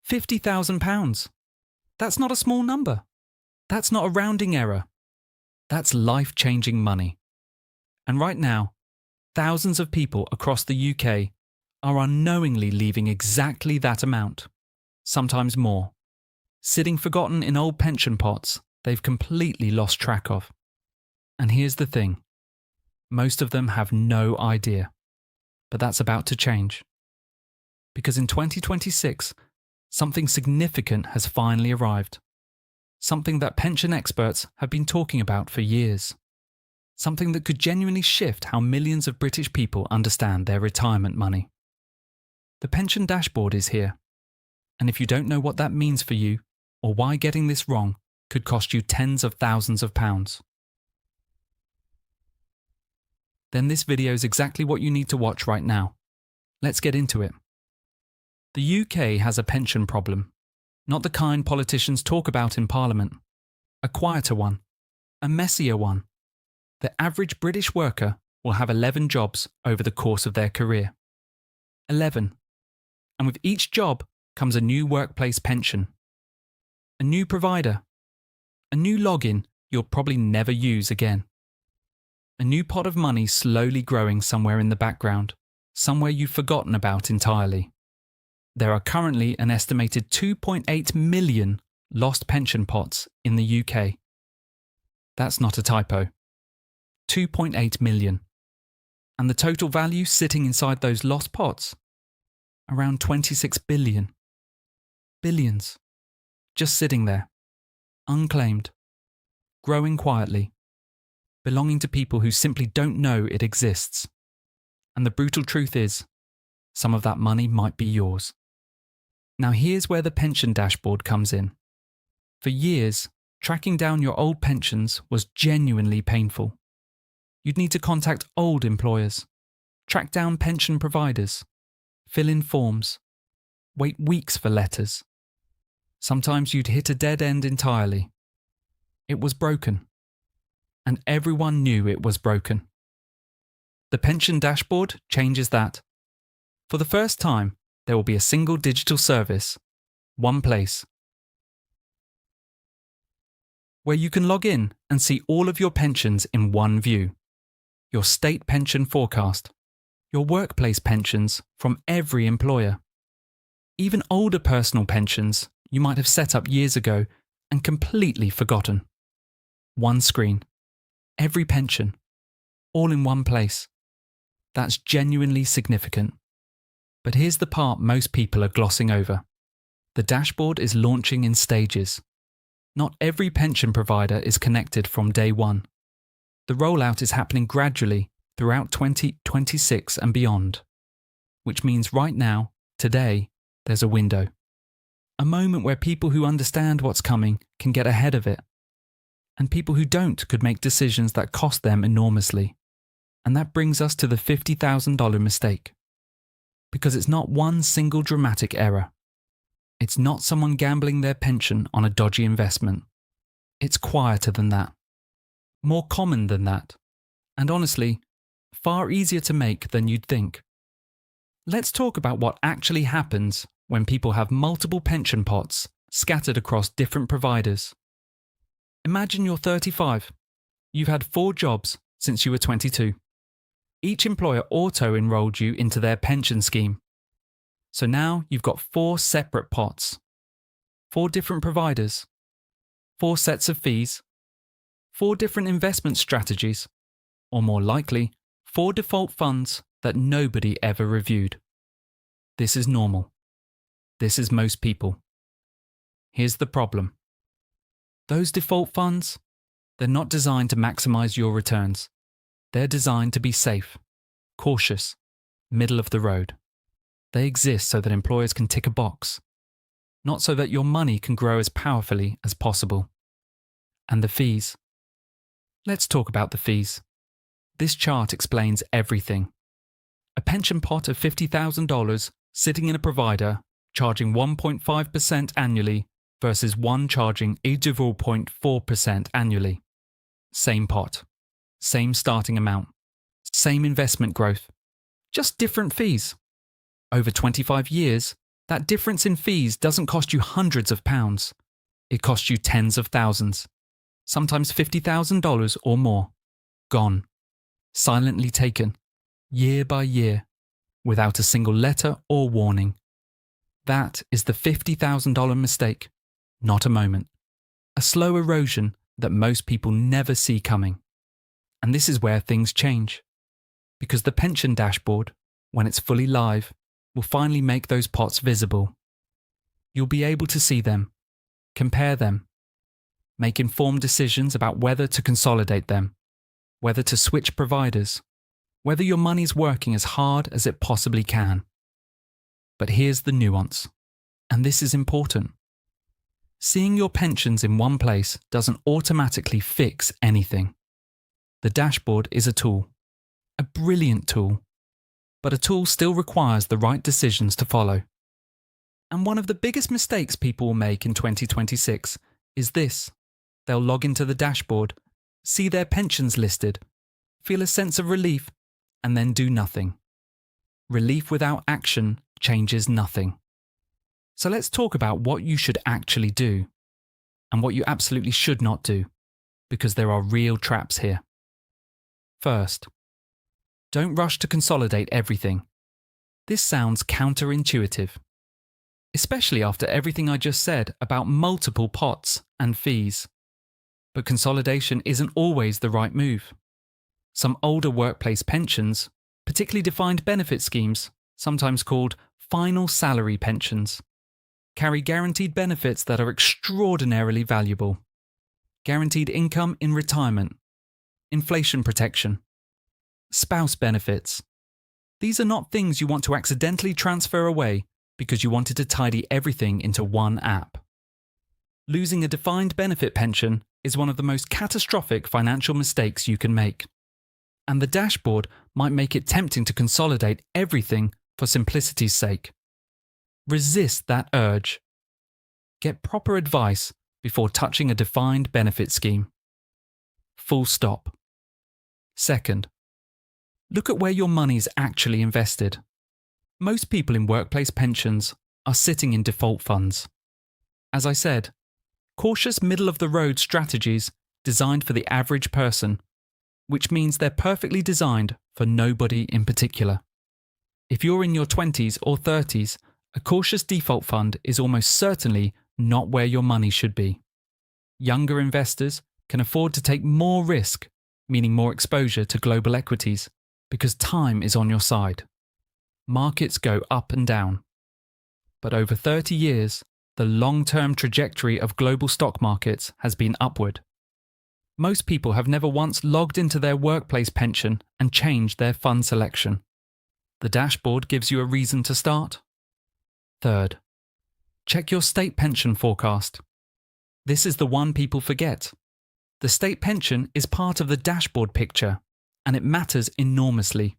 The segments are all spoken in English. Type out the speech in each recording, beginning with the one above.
£50,000. That's not a small number. That's not a rounding error. That's life-changing money. And right now, thousands of people across the UK are unknowingly leaving exactly that amount, sometimes more, sitting forgotten in old pension pots they've completely lost track of. And here's the thing. Most of them have no idea. But that's about to change. Because in 2026, something significant has finally arrived. Something that pension experts have been talking about for years. Something that could genuinely shift how millions of British people understand their retirement money. The pension dashboard is here. And if you don't know what that means for you, or why getting this wrong could cost you tens of thousands of pounds, then this video is exactly what you need to watch right now. Let's get into it. The UK has a pension problem, not the kind politicians talk about in Parliament. A quieter one, a messier one. The average British worker will have 11 jobs over the course of their career. 11. And with each job comes a new workplace pension. A new provider. A new login you'll probably never use again. A new pot of money slowly growing somewhere in the background, somewhere you've forgotten about entirely. There are currently an estimated 2.8 million lost pension pots in the UK. That's not a typo. 2.8 million. And the total value sitting inside those lost pots? Around 26 billion. Billions. Just sitting there. Unclaimed. Growing quietly. Belonging to people who simply don't know it exists. And the brutal truth is, some of that money might be yours. Now here's where the pension dashboard comes in. For years, tracking down your old pensions was genuinely painful. You'd need to contact old employers, track down pension providers, fill in forms, wait weeks for letters. Sometimes you'd hit a dead end entirely. It was broken. And everyone knew it was broken. The pension dashboard changes that. For the first time, there will be a single digital service, one place, where you can log in and see all of your pensions in one view. Your state pension forecast, your workplace pensions from every employer. Even older personal pensions you might have set up years ago and completely forgotten. One screen. Every pension, all in one place. That's genuinely significant. But here's the part most people are glossing over. The dashboard is launching in stages. Not every pension provider is connected from day one. The rollout is happening gradually throughout 2026 and beyond. Which means right now, today, there's a window. A moment where people who understand what's coming can get ahead of it. And people who don't could make decisions that cost them enormously. And that brings us to the $50,000 mistake. Because it's not one single dramatic error. It's not someone gambling their pension on a dodgy investment. It's quieter than that. More common than that. And honestly, far easier to make than you'd think. Let's talk about what actually happens when people have multiple pension pots scattered across different providers. Imagine you're 35. You've had 4 jobs since you were 22. Each employer auto-enrolled you into their pension scheme. So now you've got 4 separate pots, 4 different providers, 4 sets of fees, 4 different investment strategies, or more likely, 4 default funds that nobody ever reviewed. This is normal. This is most people. Here's the problem. Those default funds, they're not designed to maximize your returns. They're designed to be safe, cautious, middle of the road. They exist so that employers can tick a box, not so that your money can grow as powerfully as possible. And the fees. Let's talk about the fees. This chart explains everything. A pension pot of $50,000 sitting in a provider charging 1.5% annually versus one charging 0.4% annually. Same pot, same starting amount, same investment growth, just different fees. Over 25 years, That difference in fees doesn't cost you hundreds of pounds. It costs you tens of thousands, sometimes $50,000 or more. Gone. Silently taken, year by year, without a single letter or warning. That is the $50,000 mistake, not a moment. A slow erosion that most people never see coming. And this is where things change. Because the pension dashboard, when it's fully live, will finally make those pots visible. You'll be able to see them, compare them, make informed decisions about whether to consolidate them, whether to switch providers, whether your money's working as hard as it possibly can. But here's the nuance, and this is important. Seeing your pensions in one place doesn't automatically fix anything. The dashboard is a tool, a brilliant tool, but a tool still requires the right decisions to follow. And one of the biggest mistakes people will make in 2026 is this. They'll log into the dashboard, see their pensions listed, feel a sense of relief, and then do nothing. Relief without action changes nothing. So let's talk about what you should actually do and what you absolutely should not do, because there are real traps here. First, don't rush to consolidate everything. This sounds counterintuitive, especially after everything I just said about multiple pots and fees. But consolidation isn't always the right move. Some older workplace pensions, particularly defined benefit schemes, sometimes called final salary pensions, carry guaranteed benefits that are extraordinarily valuable. Guaranteed income in retirement, inflation protection, spouse benefits. These are not things you want to accidentally transfer away because you wanted to tidy everything into one app. Losing a defined benefit pension is one of the most catastrophic financial mistakes you can make. And the dashboard might make it tempting to consolidate everything for simplicity's sake. Resist that urge. Get proper advice before touching a defined benefit scheme. Full stop. Second, look at where your money's actually invested. Most people in workplace pensions are sitting in default funds. As I said, cautious middle-of-the-road strategies designed for the average person, which means they're perfectly designed for nobody in particular. If you're in your 20s or 30s, a cautious default fund is almost certainly not where your money should be. Younger investors can afford to take more risk, meaning more exposure to global equities, because time is on your side. Markets go up and down. But over 30 years, the long-term trajectory of global stock markets has been upward. Most people have never once logged into their workplace pension and changed their fund selection. The dashboard gives you a reason to start. Third, check your state pension forecast. This is the one people forget. The state pension is part of the dashboard picture, and it matters enormously.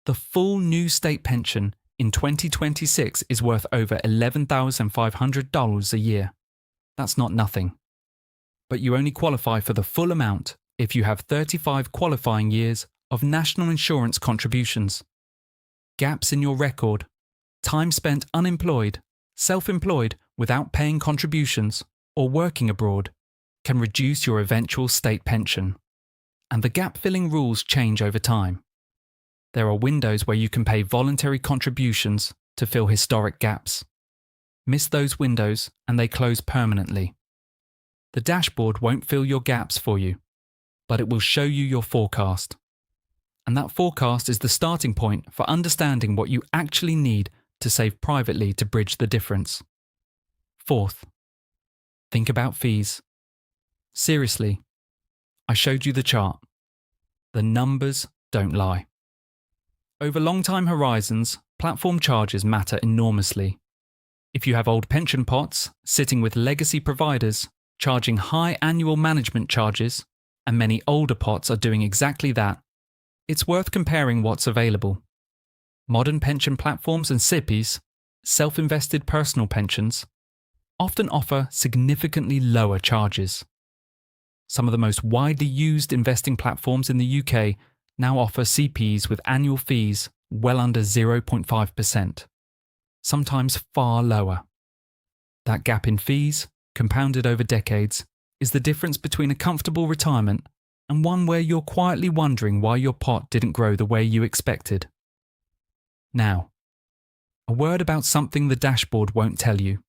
The full new state pension in 2026 is worth over $11,500 a year. That's not nothing. But you only qualify for the full amount if you have 35 qualifying years of national insurance contributions. Gaps in your record, time spent unemployed, self-employed without paying contributions, or working abroad can reduce your eventual state pension. And the gap-filling rules change over time. There are windows where you can pay voluntary contributions to fill historic gaps. Miss those windows and they close permanently. The dashboard won't fill your gaps for you, but it will show you your forecast. And that forecast is the starting point for understanding what you actually need to save privately to bridge the difference. Fourth, think about fees. Seriously, I showed you the chart. The numbers don't lie. Over long time horizons, platform charges matter enormously. If you have old pension pots sitting with legacy providers charging high annual management charges, and many older pots are doing exactly that, it's worth comparing what's available. Modern pension platforms and SIPPs, self-invested personal pensions, often offer significantly lower charges. Some of the most widely used investing platforms in the UK now offer CPs with annual fees well under 0.5%. sometimes far lower. That gap in fees, compounded over decades, is the difference between a comfortable retirement and one where you're quietly wondering why your pot didn't grow the way you expected. Now, a word about something the dashboard won't tell you.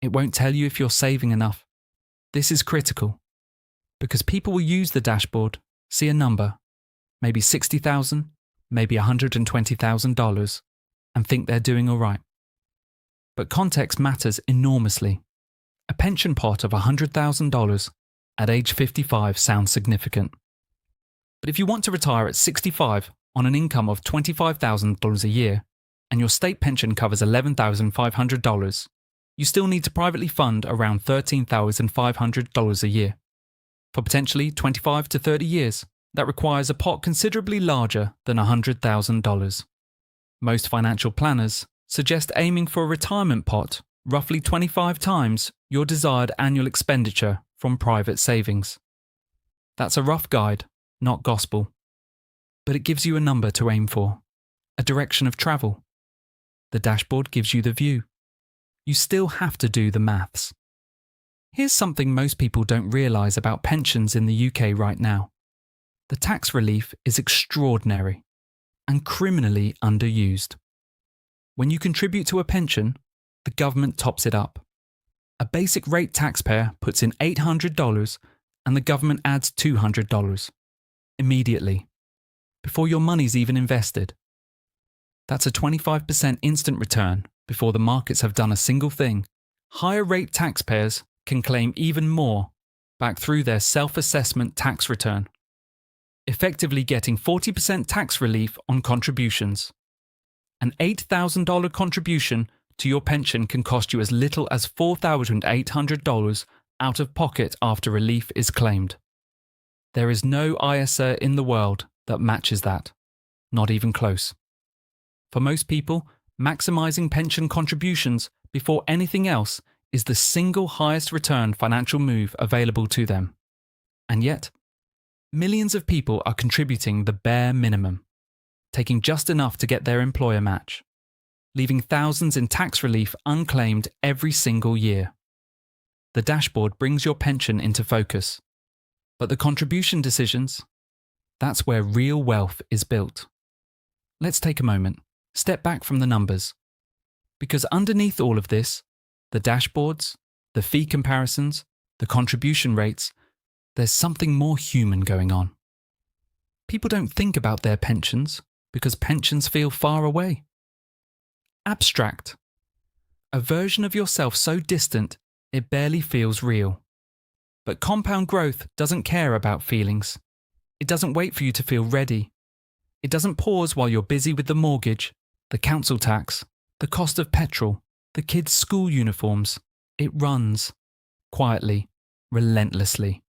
It won't tell you if you're saving enough. This is critical, because people will use the dashboard, see a number, maybe $60,000, maybe $120,000, and think they're doing all right. But context matters enormously. A pension pot of $100,000 at age 55 sounds significant. But if you want to retire at 65 on an income of $25,000 a year, and your state pension covers $11,500, you still need to privately fund around $13,500 a year. For potentially 25 to 30 years, that requires a pot considerably larger than $100,000. Most financial planners suggest aiming for a retirement pot roughly 25 times your desired annual expenditure from private savings. That's a rough guide, not gospel. But it gives you a number to aim for, a direction of travel. The dashboard gives you the view. You still have to do the maths. Here's something most people don't realise about pensions in the UK right now. The tax relief is extraordinary and criminally underused. When you contribute to a pension, the government tops it up. A basic rate taxpayer puts in $800 and the government adds $200 immediately, before your money's even invested. That's a 25% instant return before the markets have done a single thing. Higher rate taxpayers can claim even more back through their self-assessment tax return, effectively getting 40% tax relief on contributions. An $8,000 contribution to your pension can cost you as little as $4,800 out of pocket after relief is claimed. There is no ISA in the world that matches that, not even close. For most people, maximising pension contributions before anything else is the single highest return financial move available to them. And yet, millions of people are contributing the bare minimum, taking just enough to get their employer match, leaving thousands in tax relief unclaimed every single year. The dashboard brings your pension into focus. But the contribution decisions, that's where real wealth is built. Let's take a moment, step back from the numbers. Because underneath all of this, the dashboards, the fee comparisons, the contribution rates, there's something more human going on. People don't think about their pensions because pensions feel far away. Abstract. A version of yourself so distant it barely feels real. But compound growth doesn't care about feelings. It doesn't wait for you to feel ready. It doesn't pause while you're busy with the mortgage, the council tax, the cost of petrol, the kids' school uniforms. It runs, quietly, relentlessly.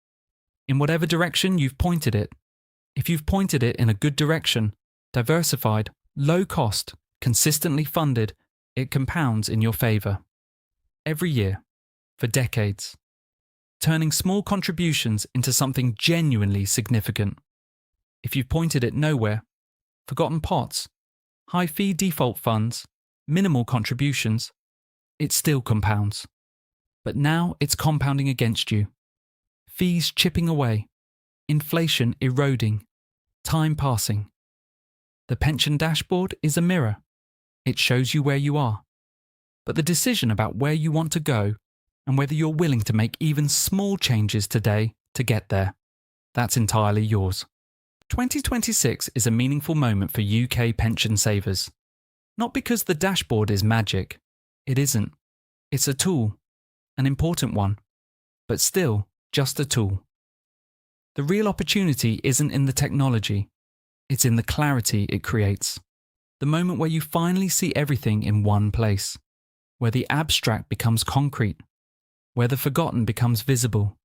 In whatever direction you've pointed it. If you've pointed it in a good direction, diversified, low cost, consistently funded, it compounds in your favour. Every year, for decades. Turning small contributions into something genuinely significant. If you've pointed it nowhere, forgotten pots, high fee default funds, minimal contributions, it still compounds. But now it's compounding against you. Fees chipping away, inflation eroding, time passing. The pension dashboard is a mirror. It shows you where you are. But the decision about where you want to go and whether you're willing to make even small changes today to get there, that's entirely yours. 2026 is a meaningful moment for UK pension savers. Not because the dashboard is magic. It isn't. It's a tool, an important one, but still just a tool. The real opportunity isn't in the technology. It's in the clarity it creates. The moment where you finally see everything in one place, where the abstract becomes concrete, where the forgotten becomes visible.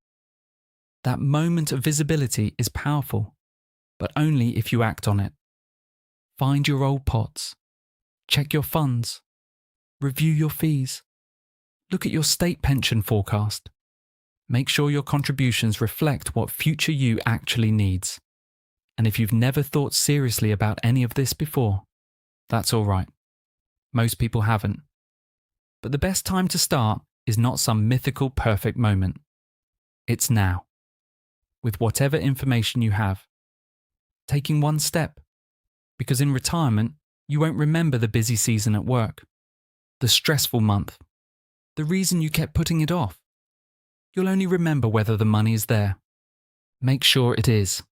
That moment of visibility is powerful, but only if you act on it. Find your old pots. Check your funds. Review your fees. Look at your state pension forecast. Make sure your contributions reflect what future you actually needs. And if you've never thought seriously about any of this before, that's all right. Most people haven't. But the best time to start is not some mythical perfect moment. It's now. With whatever information you have. Taking one step. Because in retirement, you won't remember the busy season at work, the stressful month, the reason you kept putting it off. You'll only remember whether the money is there. Make sure it is.